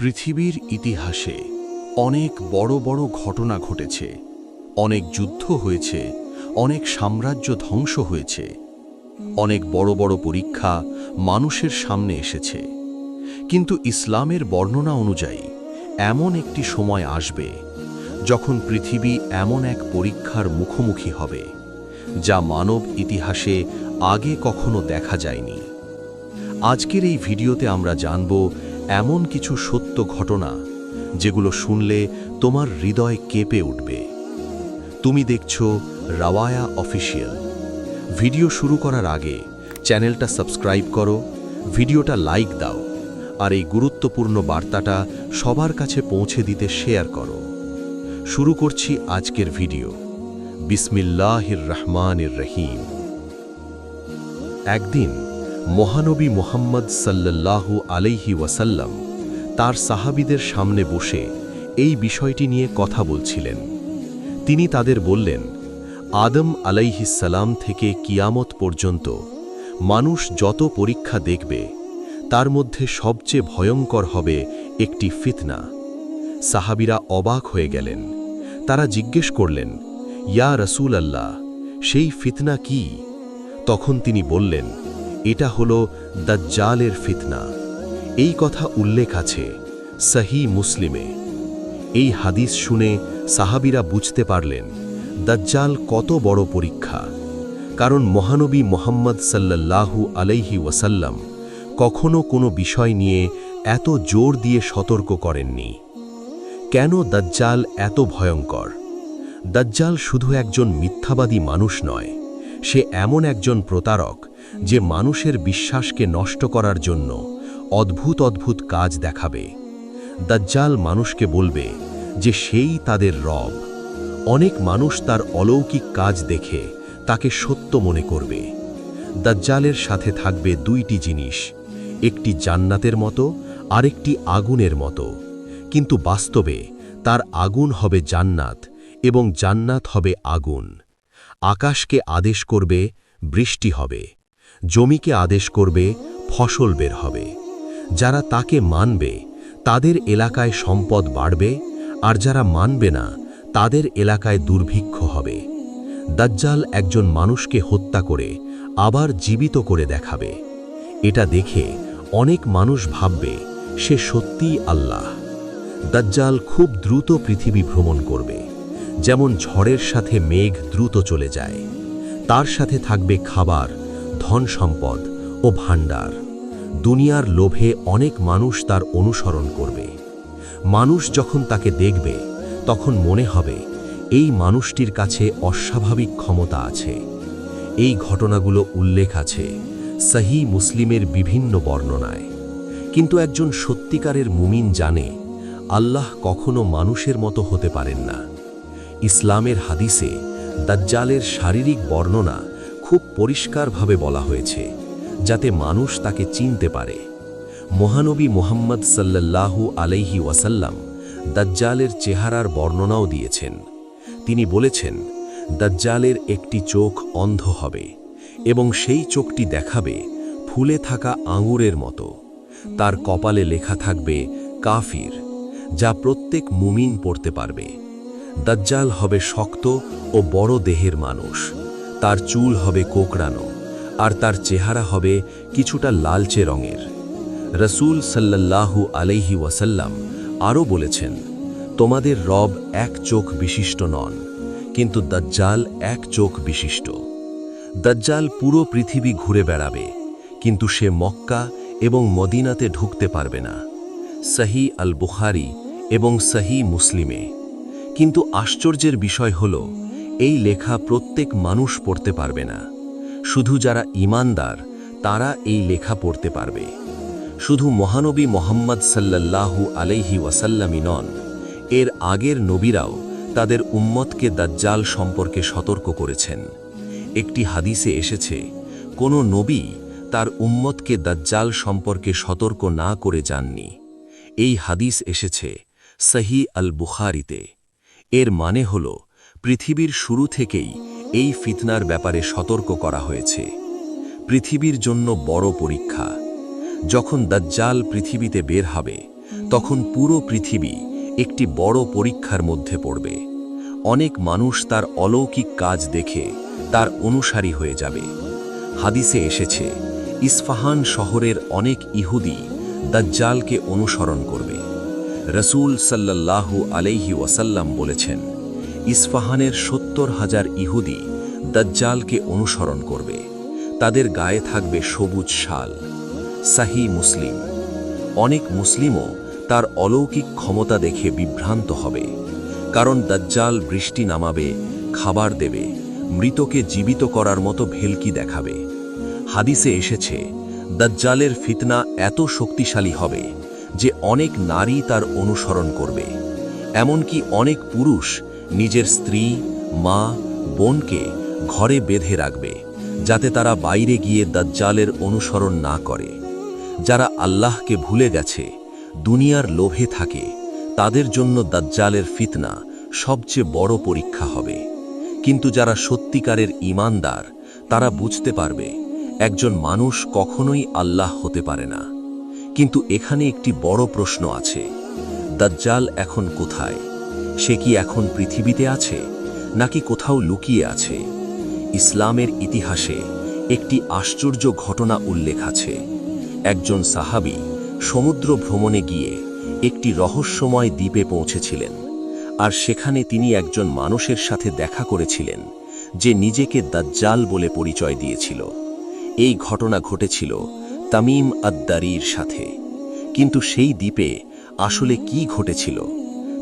পৃথিবীর ইতিহাসে অনেক বড় বড় ঘটনা ঘটেছে, অনেক যুদ্ধ হয়েছে, অনেক সাম্রাজ্য ধ্বংস হয়েছে, অনেক বড় বড় পরীক্ষা মানুষের সামনে এসেছে। কিন্তু ইসলামের বর্ণনা অনুযায়ী এমন একটি সময় আসবে যখন পৃথিবী এমন এক পরীক্ষার মুখোমুখি হবে যা মানব ইতিহাসে আগে কখনো দেখা যায়নি। আজকের এই ভিডিওতে আমরা জানব এমন কিছু সত্য ঘটনা যেগুলো শুনলে তোমার হৃদয় কেঁপে উঠবে। তুমি দেখছো রাওয়ায়া অফিসিয়াল। ভিডিও শুরু করার আগে চ্যানেলটা সাবস্ক্রাইব করো, ভিডিওটা লাইক দাও, আর এই গুরুত্বপূর্ণ বার্তাটা সবার কাছে পৌঁছে দিতে শেয়ার করো। শুরু করছি আজকের ভিডিও। বিসমিল্লাহির রহমানির রহিম। একদিন মহানবী মুহাম্মদ সাল্লাল্লাহু আলাইহি ওয়াসাল্লাম তার সাহাবীদের সামনে বসে এই বিষয়টি নিয়ে কথা বলছিলেন। তিনি তাদের বললেন, আদম আলাইহিস সালাম থেকে কিয়ামত পর্যন্ত মানুষ যত পরীক্ষা দেখবে তার মধ্যে সবচেয়ে ভয়ঙ্কর হবে একটি ফিতনা। সাহাবীরা অবাক হয়ে গেলেন। তারা জিজ্ঞেস করলেন, ইয়া রাসূল আল্লাহ, সেই ফিতনা কি? তখন তিনি বললেন, এটা হলো দাজ্জালের ফিতনা। এই কথা উল্লেখ আছে সহিহ মুসলিমে। এই হাদিস শুনে সাহাবীরা বুঝতে পারলেন দাজ্জাল কত বড় পরীক্ষা। কারণ মহানবী মুহাম্মদ সাল্লাল্লাহু আলাইহি ওয়াসাল্লাম কখনো কোনো বিষয় নিয়ে এত জোর দিয়ে সতর্ক করেননি। কেন দাজ্জাল এত ভয়ঙ্কর? দাজ্জাল শুধু একজন মিথ্যাবাদী মানুষ নয়, সে এমন একজন প্রতারক যে মানুষের বিশ্বাসকে নষ্ট করার জন্য অদ্ভুত অদ্ভুত কাজ দেখাবে। দাজ্জাল মানুষকে বলবে যে সেই তাদের রব। অনেক মানুষ তার অলৌকিক কাজ দেখে তাকে সত্য মনে করবে। দাজ্জালের সাথে থাকবে দুইটি জিনিস, একটি জান্নাতের মতো আরেকটি আগুনের মতো। কিন্তু বাস্তবে তার আগুন হবে জান্নাত এবং জান্নাত হবে আগুন। আকাশকে আদেশ করবে বৃষ্টি হবে, জমিকে আদেশ করবে ফসল বের হবে। যারা তাকে মানবে তাদের এলাকায় সম্পদ বাড়বে, আর যারা মানবে না তাদের এলাকায় দুর্ভিক্ষ হবে। দাজ্জাল একজন মানুষকে হত্যা করে আবার জীবিত করে দেখাবে। এটা দেখে অনেক মানুষ ভাববে সে সত্যিই আল্লাহ। দাজ্জাল খুব দ্রুত পৃথিবী ভ্রমণ করবে, যেমন ঝড়ের সাথে মেঘ দ্রুত চলে যায়। তার সাথে থাকবে খাবার, ধন সম্পদ ও ভাণ্ডার। দুনিয়ার লোভে অনেক মানুষ তার অনুসরণ করবে। মানুষ যখন তাকে দেখবে তখন মনে হবে এই মানুষটির কাছে অস্বাভাবিক ক্ষমতা আছে। এই ঘটনাগুলো উল্লেখ আছে সহিহ মুসলিমের বিভিন্ন বর্ণনায়। কিন্তু একজন সত্যিকারের মুমিন জানে আল্লাহ কখনো মানুষের মতো হতে পারেন না। ইসলামের হাদিসে দাজ্জালের শারীরিক বর্ণনা খুব পরিষ্কারভাবে বলা হয়েছে, যাতে মানুষ তাকে চিনতে পারে। মহানবী মুহাম্মদ সাল্লাল্লাহু আলাইহি ওয়াসাল্লাম দাজ্জালের চেহারার বর্ণনাও দিয়েছেন। তিনি বলেছেন, দাজ্জালের একটি চোখ অন্ধ হবে এবং সেই চোখটি দেখাবে ফুলে থাকা আঙুরের মতো। তার কপালে লেখা থাকবে কাফির, যা প্রত্যেক মুমিন পড়তে পারবে। দাজ্জাল হবে শক্ত ও বড় দেহের মানুষ। তার চুল হবে কোকড়ানো, আর তার চেহারা হবে কিছুটা লালচে রঙের। রাসূল সাল্লাল্লাহু আলাইহি ওয়াসাল্লাম আরও বলেছেন, তোমাদের রব এক চোখ বিশিষ্ট নন, কিন্তু দাজ্জাল এক চোখ বিশিষ্ট। দাজ্জাল পুরো পৃথিবী ঘুরে বেড়াবে, কিন্তু সে মক্কা এবং মদিনাতে ঢুকতে পারবে না। সহিহ আল বুখারী এবং সহিহ মুসলিমে। কিন্তু আশ্চর্যের বিষয় হল, এই লেখা প্রত্যেক মানুষ পড়তে পারবে না। শুধু যারা ঈমানদার তারা এই লেখা পড়তে পারবে। শুধু মহানবী মুহাম্মদ সাল্লাল্লাহু আলাইহি ওয়াসাল্লামই নন, এর আগের নবীরাও তাদের উম্মতকে দাজ্জাল সম্পর্কে সতর্ক করেছেন। একটি হাদিসে এসেছে, কোনো নবী তার উম্মতকে দাজ্জাল সম্পর্কে সতর্ক না করে যাননি। এই হাদিস এসেছে সহিহ আল বুখারীতে। এর মানে হল, পৃথিবীর শুরু থেকেই এই ফিতনার ব্যাপারে সতর্ক করা হয়েছে। পৃথিবীর জন্য বড় পরীক্ষা। যখন দাজ্জাল পৃথিবীতে বের হবে তখন পুরো পৃথিবী একটি বড় পরীক্ষার মধ্যে পড়বে। অনেক মানুষ তার অলৌকিক কাজ দেখে তার অনুসারী হয়ে যাবে। হাদিসে এসেছে, ইস্ফাহান শহরের অনেক ইহুদি দাজ্জালকে অনুসরণ করবে। রসূল সাল্লাল্লাহু আলাইহি ওয়াসাল্লাম বলেছেন, ইস্ফাহানের ৭০,০০০ ইহুদি দাজ্জালকে অনুসরণ করবে। তাদের গায়ে থাকবে সবুজ শাল। সাহি মুসলিম। অনেক মুসলিমও তার অলৌকিক ক্ষমতা দেখে বিভ্রান্ত হবে, কারণ দাজ্জাল বৃষ্টি নামাবে, খাবার দেবে, মৃতকে জীবিত করার মতো ভেলকি দেখাবে। হাদিসে এসেছে, দাজ্জালের ফিতনা এত শক্তিশালী হবে যে অনেক নারী তার অনুসরণ করবে। এমনকি অনেক পুরুষ নিজের স্ত্রী, মা, বোনকে ঘরে বেঁধে রাখবে, যাতে তারা বাইরে গিয়ে দাজ্জালের অনুসরণ না করে। যারা আল্লাহকে ভুলে গেছে, দুনিয়ার লোভে থাকে, তাদের জন্য দাজ্জালের ফিতনা সবচেয়ে বড় পরীক্ষা হবে। কিন্তু যারা সত্যিকারের ঈমানদার, তারা বুঝতে পারবে একজন মানুষ কখনোই আল্লাহ হতে পারে না। কিন্তু এখানে একটি বড় প্রশ্ন আছে, দাজ্জাল এখন কোথায়? সে কি এখন পৃথিবীতে আছে, নাকি কোথাও লুকিয়ে আছে? ইসলামের ইতিহাসে একটি আশ্চর্য ঘটনা উল্লেখ আছে। একজন সাহাবী সমুদ্র ভ্রমণে গিয়ে একটি রহস্যময় দ্বীপে পৌঁছেছিলেন, আর সেখানে তিনি একজন মানুষের সাথে দেখা করেছিলেন যে নিজেকে দাজ্জাল বলে পরিচয় দিয়েছিল। এই ঘটনা ঘটেছিল তামিম আদ-দারির সাথে। কিন্তু সেই দ্বীপে আসলে কি ঘটেছিল?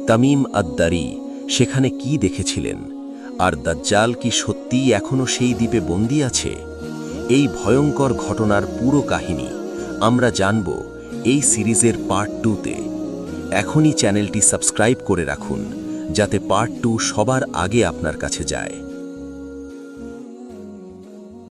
তামিম আদ-দারি সেখানে কি দেখেছিলেন? আর দাজ্জাল কি সত্যিই এখনও সেই দ্বীপে বন্দী আছে? এই ভয়ঙ্কর ঘটনার পুরো কাহিনী আমরা জানব এই সিরিজের পার্ট 2-তে। এখনই চ্যানেলটি সাবস্ক্রাইব করে রাখুন, যাতে পার্ট 2 সবার আগে আপনার কাছে যায়।